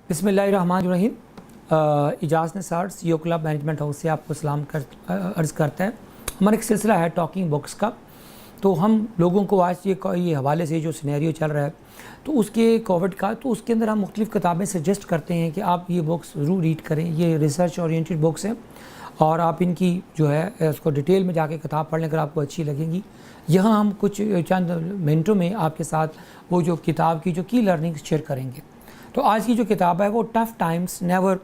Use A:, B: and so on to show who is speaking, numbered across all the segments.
A: बिस्मिल्लाहिर्रहमानिर्रहीम। Ejaz Nisar CEO club management house से आपको सलाम अर्ज़ करता है। हमारा एक सिलसिला है टॉकिंग बुक्स का, तो हम लोगों को आज ये हवाले से जो सिनेरियो चल रहा है तो उसके कोविड का, तो उसके अंदर हम मुख्तलिफ़ किताबें सजेस्ट करते हैं कि आप ये बुक्स ज़रूर रीड करें। ये रिसर्च ओरिएंटेड बुक्स हैं और आप इनकी जो है उसको डिटेल में जाके किताब पढ़ लें अगर आपको अच्छी लगेंगी। यहाँ हम कुछ चंद मिनटों में आपके साथ वो जो किताब की जो की लर्निंग शेयर करेंगे। तो आज की जो किताब है वो tough times never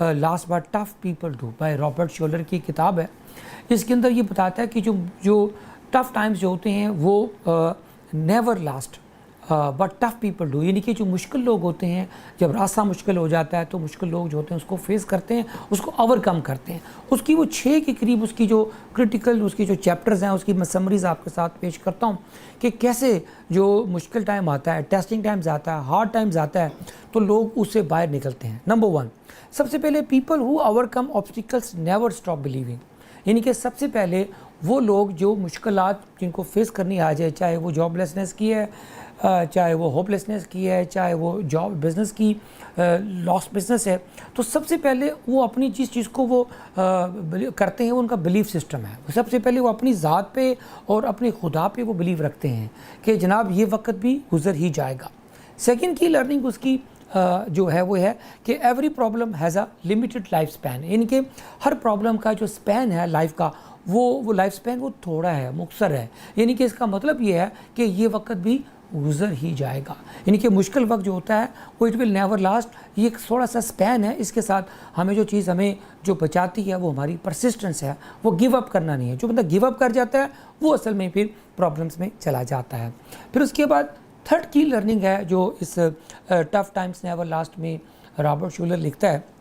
A: last but tough people do by Robert Schuller की किताब है। इसके अंदर ये बताता है कि जो टफ़ टाइम्स जो होते हैं वो never last but tough people do, यानी कि जो मुश्किल लोग होते हैं, जब रास्ता मुश्किल हो जाता है तो मुश्किल लोग जो होते हैं उसको फेस करते हैं, उसको ओवरकम करते हैं। उसकी वो 6 के करीब उसकी जो क्रिटिकल उसकी जो चैप्टर्स हैं उसकी मैं समरीज़ आपके साथ पेश करता हूँ कि कैसे जो मुश्किल टाइम आता है, टेस्टिंग टाइम्स आता है, हार्ड टाइम्स आता है तो लोग उससे बाहर निकलते हैं। नंबर 1, सबसे पहले people who overcome obstacles never stop believing, यानी कि सबसे पहले वो लोग जो मुश्किलात जिनको फेस करनी आ जाए, चाहे वो जॉबलेसनेस की है, चाहे वो होपलेसनेस की है, चाहे वो जॉब बिज़नेस की लॉस्ट बिज़नेस है, तो सबसे पहले वो अपनी जिस चीज़ को वो करते हैं वो उनका बिलीफ सिस्टम है। सबसे पहले वो अपनी ज़ात पे और अपने खुदा पे वो बिलीव रखते हैं कि जनाब ये वक्त भी गुजर ही जाएगा। सेकंड की लर्निंग उसकी जो है वो है कि every problem has a limited life span, यानी कि हर प्रॉब्लम का जो स्पैन है लाइफ का वो लाइफ स्पैन वो थोड़ा है, मुख्तसर है, यानी कि इसका मतलब ये है कि ये वक्त भी गुज़र ही जाएगा। यानी कि मुश्किल वक्त जो होता है वो इट विल नेवर लास्ट, ये एक थोड़ा सा स्पैन है। इसके साथ हमें जो चीज़ हमें जो बचाती है वो हमारी परसिस्टेंस है, वो गिव अप करना नहीं है। जो बंदा गिव अप कर जाता है वो असल में फिर प्रॉब्लम्स में चला जाता है। फिर उसके बाद थर्ड की लर्निंग है जो इस टफ़ टाइम्स नेवर लास्ट में रॉबर्ट शोलर लिखता है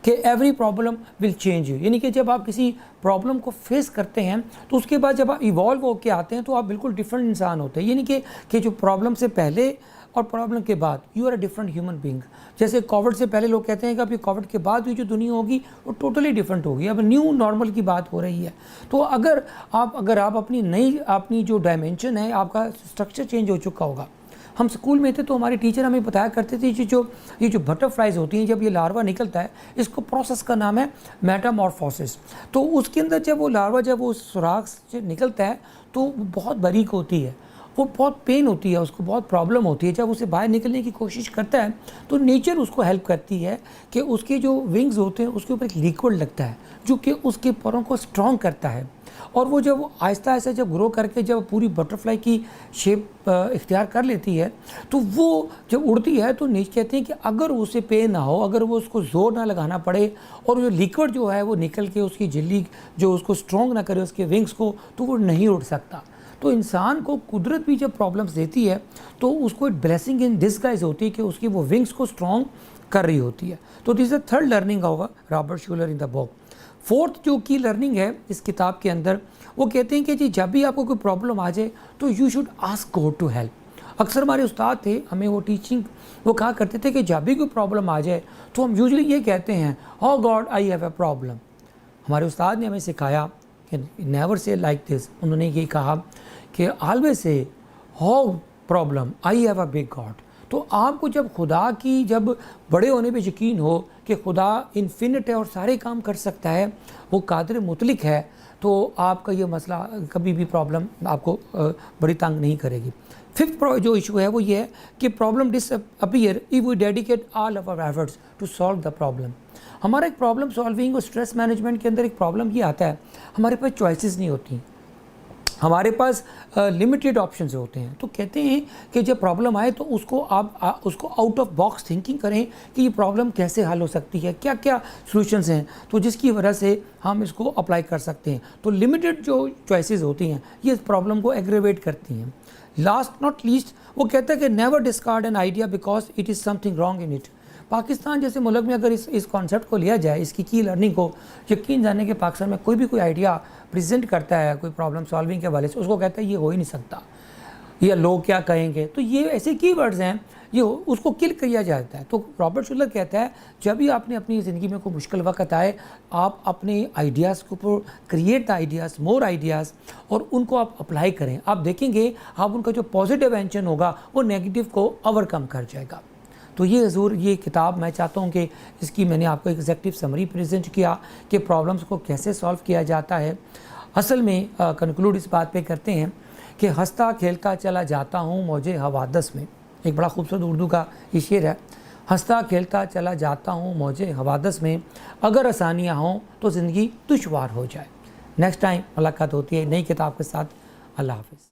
A: कि every problem will change you, यानी कि जब आप किसी प्रॉब्लम को फेस करते हैं तो उसके बाद जब आप इवॉल्व होकर आते हैं तो आप बिल्कुल डिफरेंट इंसान होते हैं। यानी कि जो प्रॉब्लम से पहले और प्रॉब्लम के बाद you are a different human being. जैसे कोविड से पहले लोग कहते हैं कि अभी कोविड के बाद भी जो दुनिया होगी वो टोटली डिफरेंट होगी, अब न्यू नॉर्मल की बात हो रही है। तो अगर आप अपनी जो डायमेंशन है, आपका स्ट्रक्चर चेंज हो चुका होगा। हम स्कूल में थे तो हमारे टीचर हमें बताया करते थे ये जो बटरफ्लाइज होती हैं, जब ये लार्वा निकलता है, इसको प्रोसेस का नाम है मेटामॉर्फोसिस। तो उसके अंदर जब वो लार्वा जब वो सुराख से निकलता है तो बहुत बारीक होती है, वो बहुत पेन होती है, उसको बहुत प्रॉब्लम होती है। जब उसे बाहर निकलने की कोशिश करता है तो नेचर उसको हेल्प करती है कि उसके जो विंग्स होते हैं उसके ऊपर एक लिक्विड लगता है जो कि उसके परों को स्ट्रॉन्ग करता है। और वो जब आहिस्ता आहिस्ता जब ग्रो करके जब पूरी बटरफ्लाई की शेप इख्तियार कर लेती है तो वो जब उड़ती है तो नेचर कहते हैं कि अगर उसे पेन ना हो, अगर वो उसको ज़ोर ना लगाना पड़े और जो लिक्विड जो है वो निकल के उसकी झिल्ली जो उसको स्ट्रॉन्ग ना करे उसके विंग्स को, तो वो नहीं उड़ सकता। तो इंसान को कुदरत भी जब प्रॉब्लम्स देती है तो उसको एक ब्लेसिंग इन डिस्गाइज होती है कि उसकी वो विंग्स को स्ट्रॉन्ग कर रही होती है। तो this is the third learning होगा Robert Schuller in the book. Fourth जो की लर्निंग है इस किताब के अंदर, वो कहते हैं कि जी जब भी आपको कोई प्रॉब्लम आ जाए तो you should ask God to help. अक्सर हमारे उस्ताद थे, हमें वो टीचिंग वो कहा करते थे कि जब भी कोई प्रॉब्लम आ जाए तो हम यूजुअली ये कहते हैं oh god I have a problem. हमारे उस्ताद ने हमें सिखाया कि नेवर से लाइक दिस। उन्होंने ये कहा कि ऑलवेज से हो problem I have a big God. तो आपको जब खुदा की जब बड़े होने पे यकीन हो कि खुदा इन्फिनिट है और सारे काम कर सकता है, वो कादिर मुतलिक है, तो आपका ये मसला कभी भी प्रॉब्लम आपको बड़ी तंग नहीं करेगी। फिफ्थ जो इशू है वो ये है कि problem disappear if we dedicate all of our efforts to solve the problem. हमारा एक प्रॉब्लम सॉल्विंग और स्ट्रेस मैनेजमेंट के अंदर एक प्रॉब्लम ये आता है, हमारे पास चॉइसेस नहीं होती, हमारे पास लिमिटेड ऑप्शंस होते हैं। तो कहते हैं कि जब प्रॉब्लम आए तो उसको आप उसको आउट ऑफ बॉक्स थिंकिंग करें कि ये प्रॉब्लम कैसे हल हो सकती है, क्या क्या सॉल्यूशंस हैं, तो जिसकी वजह से हम इसको अप्लाई कर सकते हैं। तो लिमिटेड जो चॉइसेस होती हैं ये इस प्रॉब्लम को एग्रेवेट करती हैं। लास्ट नॉट लीस्ट वो कहता है कि never discard an idea because it is something wrong in it. Pakistan जैसे मुल्क में अगर इस कॉन्सेप्ट को लिया जाए, इसकी की लर्निंग को यकीन जाने के पाकिस्तान में कोई भी कोई आइडिया प्रेजेंट करता है कोई प्रॉब्लम सॉल्विंग के हवाले से, उसको कहता है ये हो ही नहीं सकता, या लोग क्या कहेंगे। तो ये ऐसे कीवर्ड्स हैं, ये उसको किल किया जाता है। तो रॉबर्ट शोलर कहता है जब भी आपने अपनी ज़िंदगी में कोई मुश्किल वक्त आए, आप अपने आइडियाज़ के ऊपर create the ideas, more ideas, और उनको आप अप्लाई करें। आप देखेंगे आप उनका जो पॉजिटिव एंशन होगा वो नेगेटिव को ओवरकम कर जाएगा। तो ये हजूर ये किताब मैं चाहता हूँ कि इसकी मैंने आपको एग्जेक्टिव समरी प्रेजेंट किया कि प्रॉब्लम्स को कैसे सॉल्व किया जाता है। असल में कंक्लूड इस बात पे करते हैं कि हंसता खेलता चला जाता हूँ मौजे हवादस में। एक बड़ा खूबसूरत उर्दू का ये शेर है, हंसता खेलता चला जाता हूँ मौजे हवादस में, अगर आसानियाँ हों तो ज़िंदगी दुश्वार हो जाए। नेक्स्ट टाइम मुलाकात होती है नई किताब के साथ। अल्लाह हाफ़िज़।